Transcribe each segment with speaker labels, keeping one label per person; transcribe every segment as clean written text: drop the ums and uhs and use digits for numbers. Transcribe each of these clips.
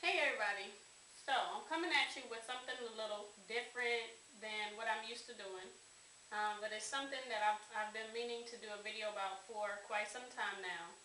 Speaker 1: Hey everybody, so I'm coming at you with something a little different than what I'm used to doing, but it's something that I've been meaning to do a video about for quite some time now.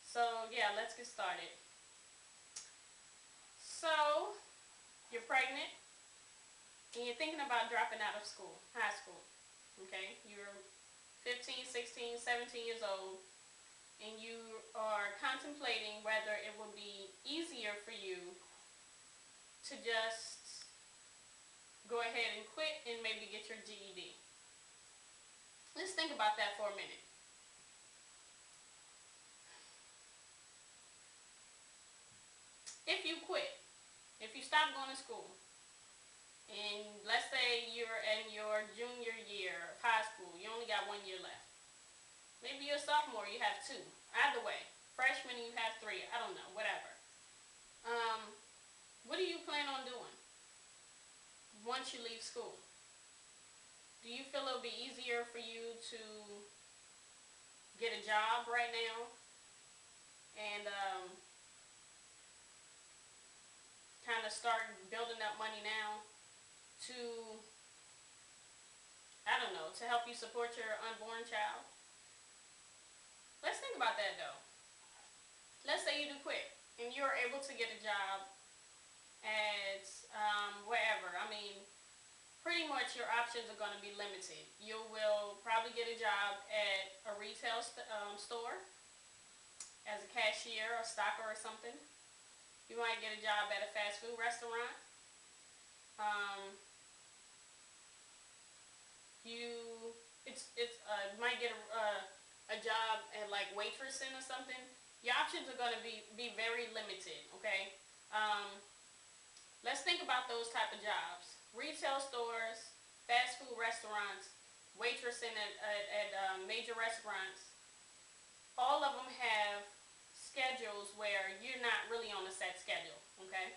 Speaker 1: So yeah, let's get started. So you're pregnant and you're thinking about dropping out of school, high school, okay? You're 15, 16, 17 years old and you are contemplating whether it would be easier for you to just go ahead and quit and maybe get your GED. Let's think about that for a minute. If you quit, if you stop going to school, and let's say you're in your junior year of high school, you only got 1 year left. Maybe you're a sophomore, you have 2. Either way, freshman you have 3. I don't know, whatever. What do you plan on doing once you leave school? Do you feel it'll be easier for you to get a job right now and kind of start building up money now to, I don't know, to help you support your unborn child? Let's think about that though. Let's say you do quit and you're able to get a job at wherever. I mean, pretty much your options are going to be limited. You will probably get a job at a retail store as a cashier or stocker or something. You might get a job at a fast food restaurant. You might get a job at like waitressing or something. Your options are going to be very limited, okay? Let's think about those type of jobs. Retail stores, fast food restaurants, waitressing at major restaurants. All of them have schedules where you're not really on a set schedule, okay?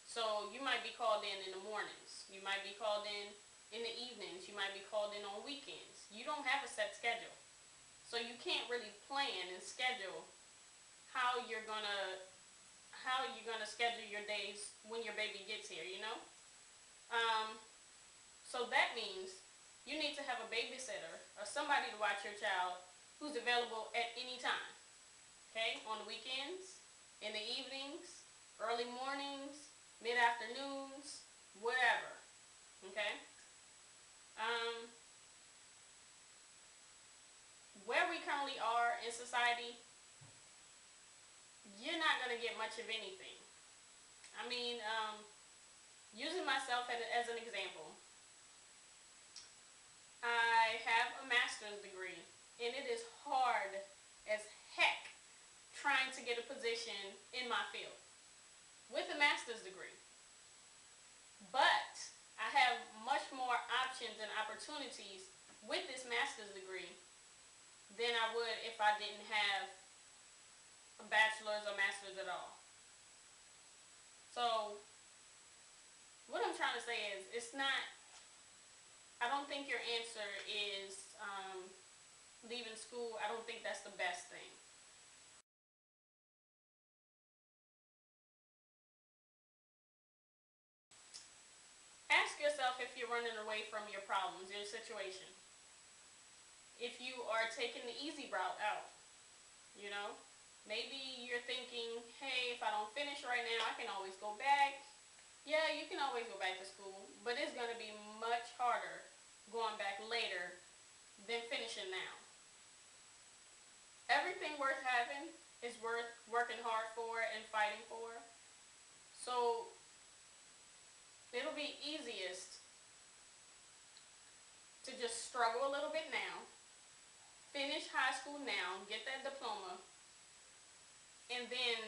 Speaker 1: So you might be called in the mornings. You might be called in the evenings. You might be called in on weekends. You don't have a set schedule. So you can't really plan and schedule how you're gonna schedule your days when your baby gets here, you know? So that means you need to have a babysitter or somebody to watch your child who's available at any time. Okay? On the weekends, in the evenings, early mornings, mid-afternoons, whatever. Okay? Where we currently are in society, you're not going to get much of anything. I mean, using myself as an example, I have a master's degree, and it is hard as heck trying to get a position in my field with a master's degree. But I have much more options and opportunities with this master's degree than I would if I didn't have a bachelor's or master's at all. So what I'm trying to say is, I don't think your answer is leaving school. I don't think that's the best thing. Ask yourself if you're running away from your problems, your situation. If you are taking the easy route out, you know. Maybe you're thinking, hey, if I don't finish right now, I can always go back. Yeah, you can always go back to school, but it's going to be much harder going back later than finishing now. Everything worth having is worth working hard for and fighting for. So it'll be easiest to just struggle a little bit now, finish high school now, get that diploma, and then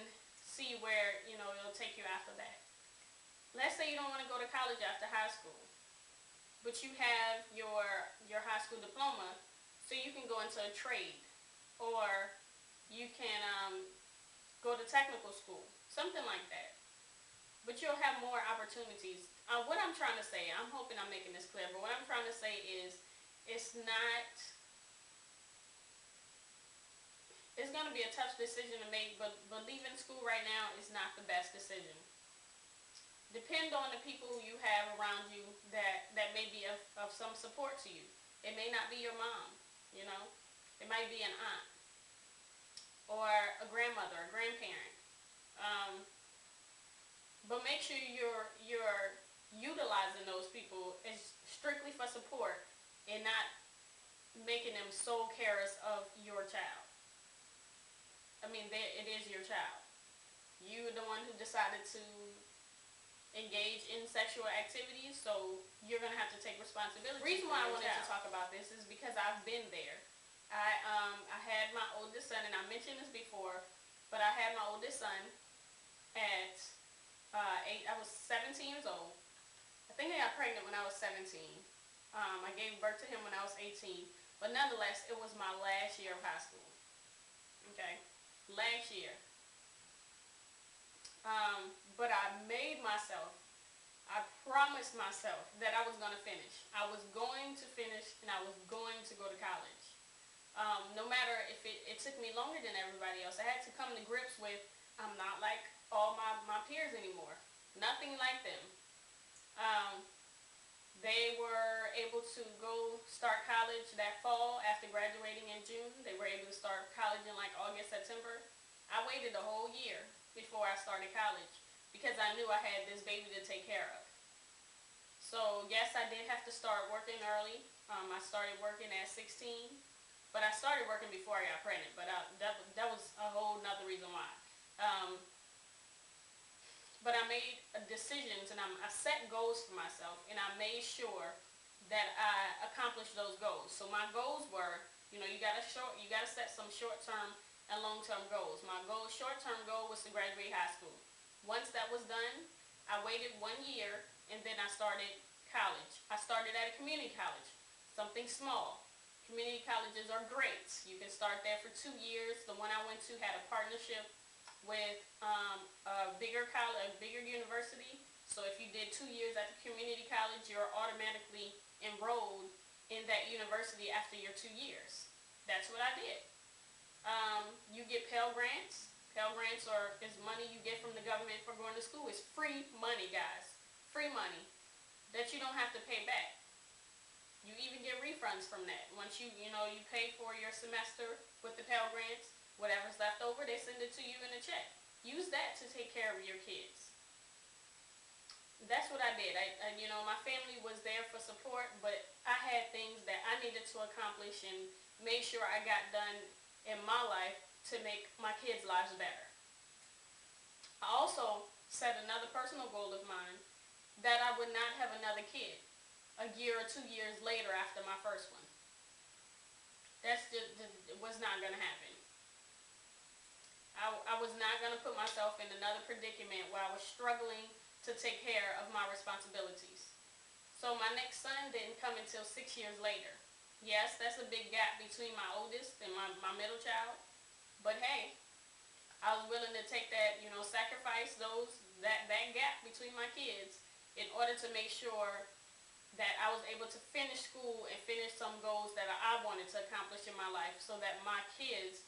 Speaker 1: see where, you know, it'll take you after that. Let's say you don't want to go to college after high school, but you have your high school diploma, so you can go into a trade, or you can go to technical school, something like that. But you'll have more opportunities. What I'm trying to say, I'm hoping I'm making this clear, but what I'm trying to say is, it's going to be a tough decision to make, but leaving school right now is not the best decision. Depend on the people you have around you that may be of some support to you. It may not be your mom, you know. It might be an aunt or a grandmother, a grandparent. Um, but make sure you're utilizing those people as strictly for support and not making them sole carers of your child. I mean, it is your child. You're the one who decided to engage in sexual activities, so you're going to have to take responsibility. The reason why I wanted to talk about this is because I've been there. I had my oldest son, and I mentioned this before, but I had my oldest son at 8. I was 17 years old. I think I got pregnant when I was 17. I gave birth to him when I was 18. But nonetheless, it was my last year of high school. Okay? Last year. But I promised myself that I was going to finish. I was going to finish, and I was going to go to college. No matter if it took me longer than everybody else. I had to come to grips with, I'm not like all my peers anymore. Nothing like them. They were able to go start college that fall after graduating in June. They were able to start college in like August, September. I waited a whole year before I started college because I knew I had this baby to take care of. So yes, I did have to start working early. I started working at 16, but I started working before I got pregnant. But that was a whole nother reason why. But I made decisions, and I set goals for myself, and I made sure that I accomplished those goals. So my goals were, you gotta set some short-term and long-term goals. My short-term goal was to graduate high school. Once that was done, I waited 1 year, and then I started college. I started at a community college, something small. Community colleges are great. You can start there for 2 years. The one I went to had a partnership with a bigger university. So if you did 2 years at the community college, you're automatically enrolled in that university after your 2 years. That's what I did. You get Pell Grants. Pell Grants is money you get from the government for going to school. It's free money, guys. Free money that you don't have to pay back. You even get refunds from that. Once you pay for your semester with the Pell Grants, whatever's left over, they send it to you in a check. Use that to take care of your kids. That's what I did. My family was there for support, but I had things that I needed to accomplish and made sure I got done in my life to make my kids' lives better. I also set another personal goal of mine that I would not have another kid a year or 2 years later after my first one. That's just it was not going to happen. I was not going to put myself in another predicament where I was struggling to take care of my responsibilities. So my next son didn't come until 6 years later. Yes, that's a big gap between my oldest and my middle child. But hey, I was willing to take that, sacrifice that gap between my kids in order to make sure that I was able to finish school and finish some goals that I wanted to accomplish in my life so that my kids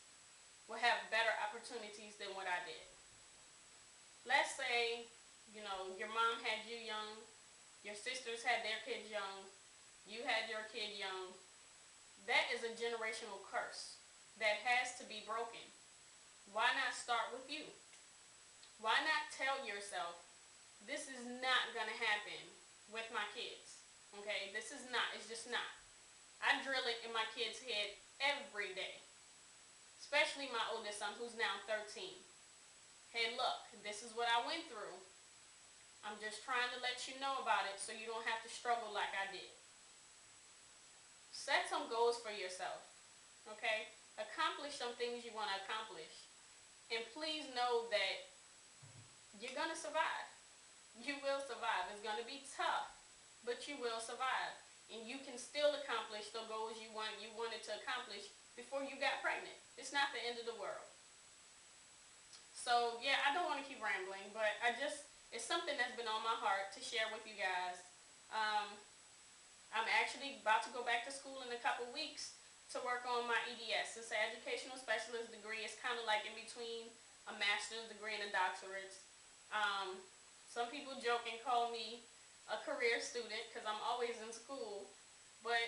Speaker 1: will have better opportunities than what I did. Let's say, your mom had you young, your sisters had their kids young, you had your kid young. That is a generational curse that has to be broken. Why not start with you? Why not tell yourself, this is not going to happen with my kids? Okay, it's just not. I drill it in my kids' head every day. Especially my oldest son, who's now 13. Hey, look, this is what I went through. I'm just trying to let you know about it so you don't have to struggle like I did. Set some goals for yourself, okay? Accomplish some things you want to accomplish. And please know that you're going to survive. You will survive. It's going to be tough, but you will survive. And you can still accomplish the goals you wanted to accomplish before you got pregnant. It's not the end of the world. So, yeah, I don't want to keep rambling, but it's something that's been on my heart to share with you guys. I'm actually about to go back to school in a couple weeks to work on my EDS. It's an educational specialist degree. It's kind of like in between a master's degree and a doctorate. Some people joke and call me a career student because I'm always in school. But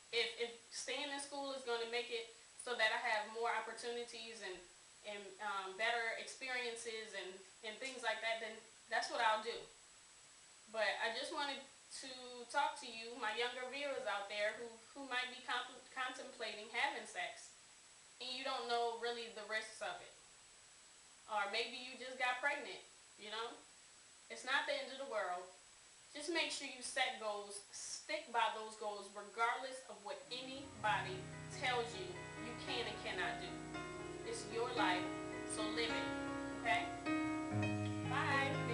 Speaker 1: if staying in school is going to make it so that I have more opportunities and better experiences and things like that, then that's what I'll do. But I just wanted to talk to you, my younger viewers out there who might be contemplating having sex and you don't know really the risks of it. Or maybe you just got pregnant, you know? It's not the end of the world. Just make sure you set goals, stick by those goals regardless of what anybody tells you you can and cannot do. It's your life, so live it, okay? Bye.